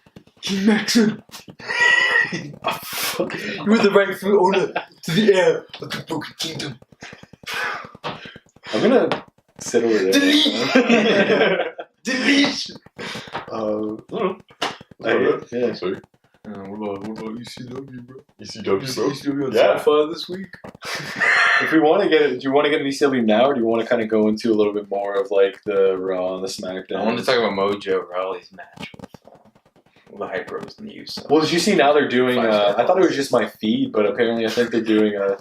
King Maxwell. You were the rightful owner to the heir of the Broken Kingdom. I'm gonna sit over there. Delete! Yeah. Sweet. What about ECW, bro? ECW, bro. ECW on Yeah. Sci-Fi this week? If we want to get it, do you want to get an ECW now, or do you want to kind of go into a little bit more of like the Raw and the SmackDown? I wanted to talk about Mojo Rawley's match with the Hype Bros and the Usos. Well, did you see now they're doing? Five-star I thought it was just my feed, but apparently I think they're doing a.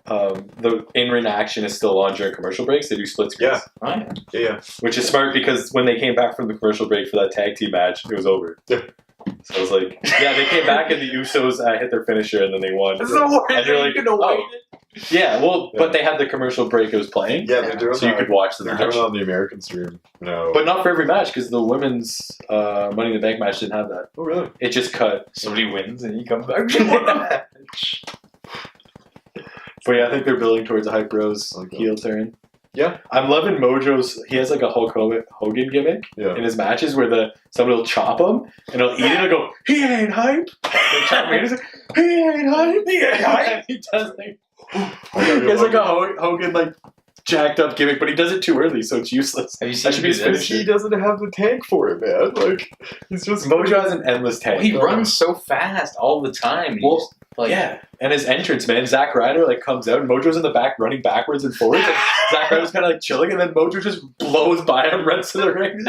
The in-ring action is still on during commercial breaks. They do split screens, Yeah. Oh, yeah. Yeah. which is smart because when they came back from the commercial break for that tag team match, it was over. Yeah. So I was like, yeah, they came back and the Usos hit their finisher and then they won. That's the worst And you're thing like, you can avoid oh. Yeah, well, but they had the commercial break it was playing, Yeah, they're doing so you that. could watch the They're match. doing it on the American stream. No. But not for every match because the women's Money in the Bank match didn't have that. oh really? It just cut. Somebody wins and he comes back. But yeah, I think they're building towards a Hype Bros Okay. heel turn. Yeah. I'm loving Mojo's. He has like a Hulk Hogan gimmick Yeah. in his matches where somebody will chop him and he'll eat it and go, he ain't hype. They chop him and he's like, he ain't hype. He ain't hype. He does like, he has like a Hogan like jacked up gimmick, but he does it too early, so it's useless. Have you seen That should be him his do this? finisher. He doesn't have the tank for it, man. Like he's just Mojo has an endless tank. Well, he runs so fast all the time. And Well, he just Like, yeah, and his entrance, man, Zack Ryder like comes out, and Mojo's in the back running backwards and forwards, and Zack Ryder's kind of like chilling, and then Mojo just blows by him, runs to the ring.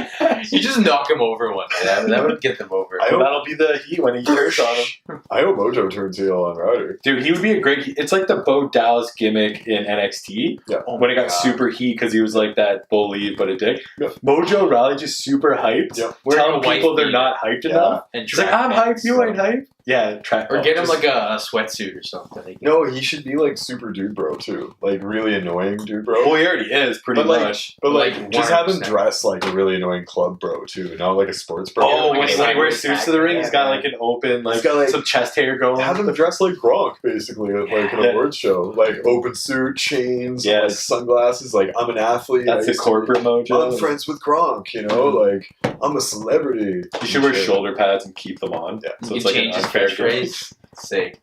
you just knock him over one day. That would get them over. That'll be the heat when he turns on him. I hope Mojo turns heel on Ryder. Dude, he would be a great. It's like the Bo Dallas gimmick in NXT Yeah. when it got super heat because he was like that bully but a dick. Yeah. Mojo Rawley just super hyped. Yeah. Wearing Telling a white people they're beater. not hyped Yeah. enough. And He's like, track I'm pants. hyped, you ain't hyped. Yeah, Or get him like a sweatsuit or something. No, he should be like super dude bro too. Like really annoying dude bro. Well, he already is pretty But like, much. but like, Like, just have him 100%. dress like a really annoying club bro too, not like a sports bro. Oh, like when a he sideways wears suits to the ring, tag. he's got like an open, like, He's got, like- some chest hair going. Have him dress like Gronk, basically, at like an Yeah. awards show. Like open suit, chains, Yes. like sunglasses. Like I'm an athlete. That's I the used to corporate be- Mojo. I'm friends with Gronk. You know, like I'm a celebrity. You should wear Shit. shoulder pads and keep them on. Yeah. So You it's like an change his unfair catchphrase. Say,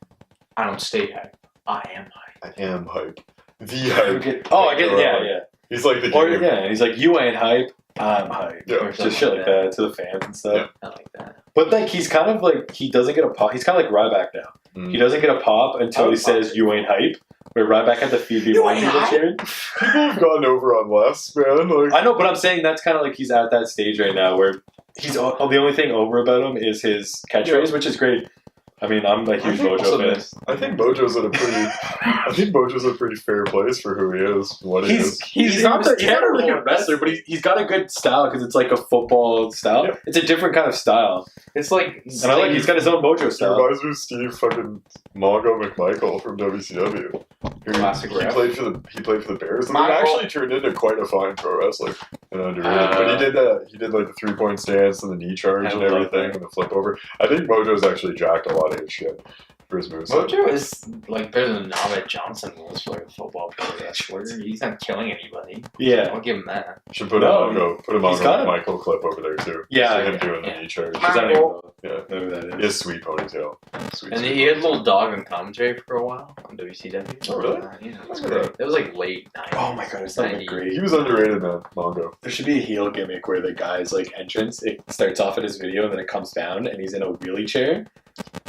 I don't stay hype. I am hype. I am hype. The hype. Oh, I get it. Yeah, yeah. He's like the Or king. yeah, he's like, you ain't hype, I'm hype. Yeah. Or just shit like that to the fans and stuff. Yeah. I like that. But like he's kind of like he doesn't get a pop. He's kind of like Ryback now. Mm. He doesn't get a pop until he says you ain't hype. Where Ryback had the feed people cheering. People have gone over on Les, man. Like, I know, but I'm saying that's kind of like he's at that stage right now where he's the only thing over about him is his catchphrase, which is great. I mean, I'm a huge Mojo fan. I think Mojo's at a pretty. I think Mojo's a pretty fair place for who he is. And what he is. He's not a really good wrestler, but he's got a good style because it's like a football style. Yeah. It's a different kind of style, It's like, and I like he's got his own Mojo He style. reminds me of Steve fucking Mongo McMichael from WCW. Classic He ref. played for the Bears, and Mongo. he actually turned into quite a fine pro wrestler and underrated. But he did that. He did like the 3-point stance and the knee charge I and love everything that. and the flip over. I think Mojo's actually jacked a lot of his shit for his moves. Mojo is like better than Ahmed Johnson was for a football player. He's not killing anybody. Yeah, I'll give him that. Should put No, a Mongo, put a he's got Mongo a- McMichael clip over there too. Yeah, So him yeah, doing the yeah. knee charge. Does that even know? Yeah, Know who that he is? has sweet ponytail. Sweet, And sweet he had a ponytail. little dog in commentary for a while on WCW. Oh, really? Yeah, it was Look at great. It was like late 90s. Oh my god, it's not 90s. great. He was underrated, man. Mongo. There should be a heel gimmick where the guy's like entrance, it starts off at his video and then it comes down and he's in a wheelie chair.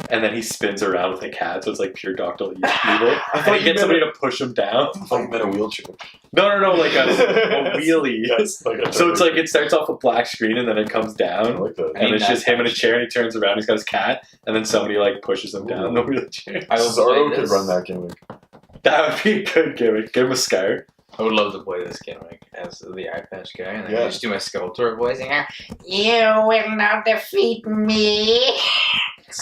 And then he spins around with a cat, so it's like pure Dr. Evil. I thought he gets somebody to push him down. I thought you meant a wheelchair. No, like a wheelie. Yes, like a So it's like it starts off a black screen and then it comes I down. like that. And it's Ain't just that him in a chair and he turns around, he's got his cat, and then somebody like pushes him down the wheelchair. I will Cesaro play could this. run that gimmick. That would be a good gimmick. Give him a scar. I would love to play this gimmick as the eye patch guy, and then Yeah. just do my Skeletor voice. And, you will not defeat me.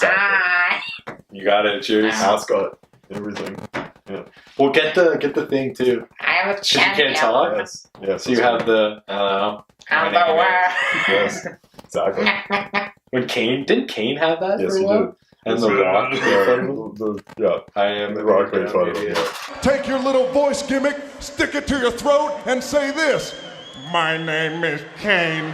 I. You got it, cheers. Mascot. Everything. Well, get the thing too. I'm a Because you can't tell it. Yes. Yes. So you have the, I don't know. I'm my the name world. Yes. Exactly. When didn't Kane have that Yes, for a he while? did. And Yes, The he did. Rock. Yeah. I am The Rock made fun of him. idiot. Yeah. Take your little voice gimmick, stick it to your throat, and say this. My name is Kane,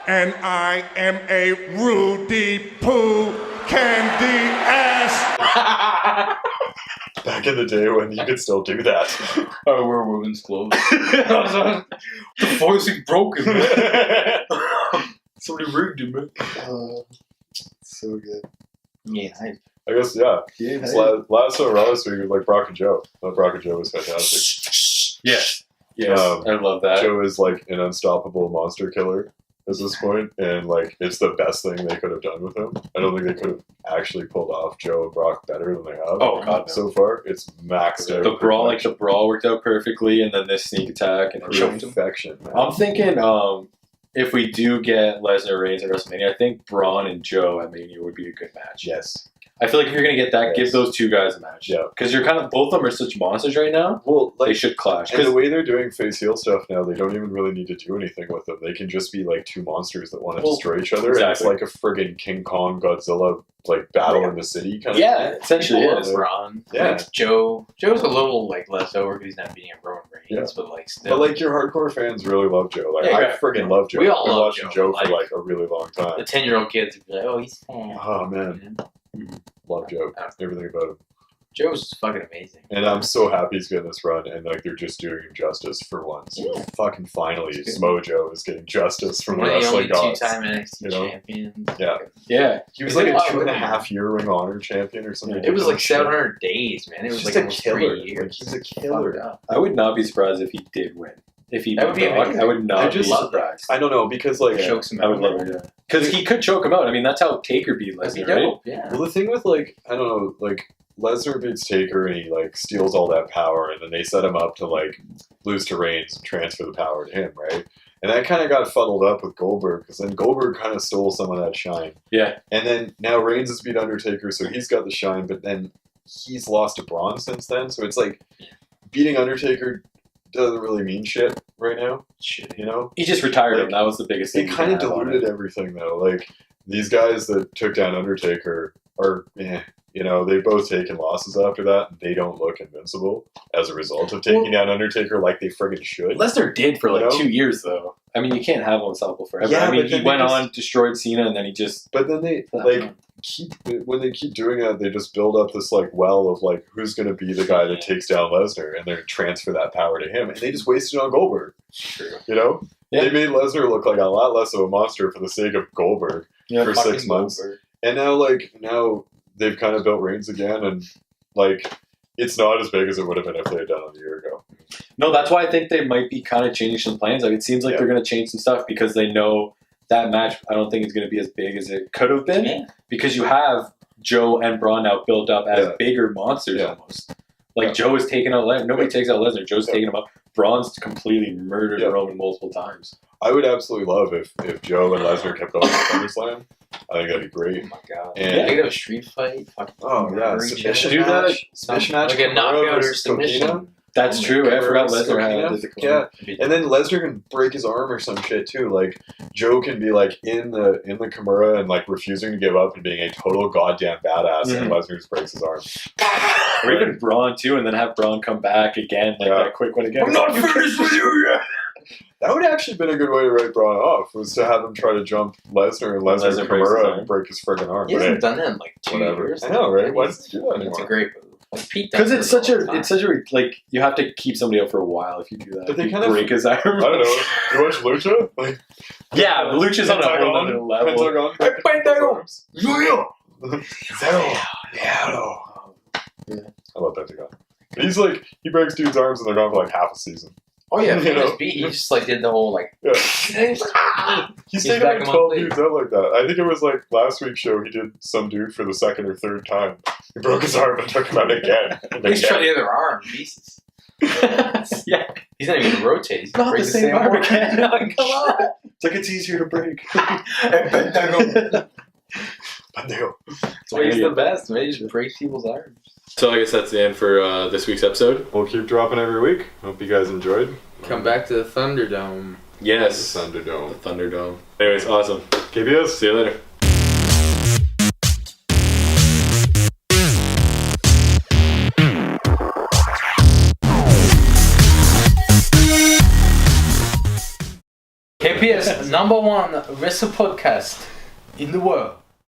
and I am a Rudy Poo candy ass. Back in the day when you could still do that. I wear women's clothes. The voice is broken. Somebody rigged him, man. So good. Yeah, I guess, yeah. Last time around this week was like Brock and Joe. Thought Brock and Joe was fantastic. Yes, Um, I love that. Joe is like an unstoppable monster killer at this point, and like it's the best thing they could have done with him. I don't think they could have actually pulled off Joe and Brock better than they have. Oh, God, no. So far, it's maxed out. The brawl worked out perfectly, and then this sneak attack and everything. perfection, man. I'm thinking, if we do get Lesnar Reigns at WrestleMania, I think Braun and Joe at Mania would be a good match. Yes. I feel like if you're gonna get that, give Yes. those two guys a match. Yeah. Because you're kind of both of them are such monsters right now. Well, They should clash. and the 'Cause- way they're doing face heel stuff now, they don't even really need to do anything with them. They can just be like two monsters that want to Well, destroy each other. exactly. And it's like a friggin' King Kong Godzilla like battle in the city kind yeah, of. essentially People is. love Braun. Yeah. Like Joe's a little like less over because he's not beating up Roman Reigns, but like still. But like your hardcore fans really love Joe. Like Yeah, I yeah. friggin' love Joe. We all I've been love watching Joe, Joe for like- like a really long time. the 10-year-old kids would be like, "Oh, he's fat." Oh man, love Joe. Everything about him. Joe was fucking amazing. And I'm so happy he's getting this run, and like they're just doing him justice for once. Yeah. Fucking finally, Smojo is getting justice from the One of the only wrestling gods. two-time NXT you know? champions. Yeah. Yeah. He was It's like been a a while, 2.5 year Ring of Honor champion or something. It was like ridiculous shit. 700 days, man. It was He's like just a almost killer. 3 years. Like, he's a killer. Fucked up. I would not be surprised if he did win. If he That would be did not, amazing. I would not I be just- surprised. I don't know, because like... Chokes him I would out. love it, yeah. Because he could choke him out. I mean, that's how Taker beat That'd be Lesnar, right? dope. Yeah. Well, the thing with, like, I don't know, like, Lesnar beats Taker and he, like, steals all that power, and then they set him up to, like, lose to Reigns and transfer the power to him, right? And that kind of got fuddled up with Goldberg, because then Goldberg kind of stole some of that shine. Yeah. And then now Reigns has beat Undertaker, so he's got the shine, but then he's lost to Braun since then, so it's like, beating Undertaker doesn't really mean shit right now, you know? He just retired him. Like, That was the biggest thing. It kind of diluted everything, though. Like, these guys that took down Undertaker are, you know, they've both taken losses after that, and they don't look invincible as a result of taking down Undertaker like they friggin' should. Lesnar did for like You know? 2 years, though. I mean, you can't have him unstoppable forever. Yeah, I mean, but he then went they on, destroyed Cena, and then he just... But then they, like, when they keep doing that, they just build up this, like, well of, like, who's going to be the guy that takes down Lesnar, and they transfer that power to him, and they just wasted it on Goldberg. True. You know? Yeah. They made Lesnar look like a lot less of a monster for the sake of Goldberg Yeah, for 6 months. Goldberg. And now they've kind of built Reigns again, and, like, it's not as big as it would have been if they had done it a year ago. No, that's why I think they might be kind of changing some plans. Like, it seems like they're going to change some stuff because they know that match, I don't think, is going to be as big as it could have been. Yeah. Because you have Joe and Braun now built up as bigger monsters almost. Like, Joe is taking out Lesnar. Nobody takes out Lesnar. Joe's taking him up. Braun's completely murdered Roman multiple times. I would absolutely love if Joe and Lesnar kept going at SummerSlam. I think that'd be great. Oh my god. And- Yeah, they could have a street fight. Fucking Oh, yeah. murder each Submission other. Do that. match. Submission match. Like a Kimura knockout or versus submission. Coquina. That's true. I forgot Lesnar Coquina. had the Yeah. And then Lesnar can break his arm or some shit too. Like Joe can be like in the Kimura and like refusing to give up and being a total goddamn badass, and Lesnar just breaks his arm. Or even Braun, too, and then have Braun come back again, like that quick one again. I'm not finished with you yet. That would actually been a good way to write Braun off, was to have him try to jump Lesnar and Lesnar Lesnar breaks his Kimura arm. and break his friggin' arm. He But hasn't hey, done that in like 2 whatever. years. I know, right? Why It's does he do that a anymore? great move. Like Pete Because does it's it such all the time. it's such a like you have to keep somebody up for a while if you do that. But they You kind of- break his arm. I don't know. You watch Lucha? Like, Yeah, the Lucha's on a whole other level. Pentagon. Hey, Pentagon! Zero. I love Pentagon. But he's like, he breaks dudes' arms and they're gone for like half a season. Oh yeah, You know? famous beat. He just like did the whole like. Yeah. He's He's taken back like a month 12 later. dudes out like that. I think it was like last week's show, he did some dude for the second or third time. He broke his arm and took him out again. And He's trying again. the other arm pieces. Yeah, He's not even rotate. He's not the break same arm again. Come on. It's like it's easier to break. Pendejo. That's why he's the best, man. He just breaks people's arms. So I guess that's the end for this week's episode. We'll keep dropping every week. Hope you guys enjoyed. Come back to the Thunderdome. Yes, Thunderdome. the Thunderdome. Anyways, awesome. KBS. See you later. KPS #1 wrestle podcast in the world.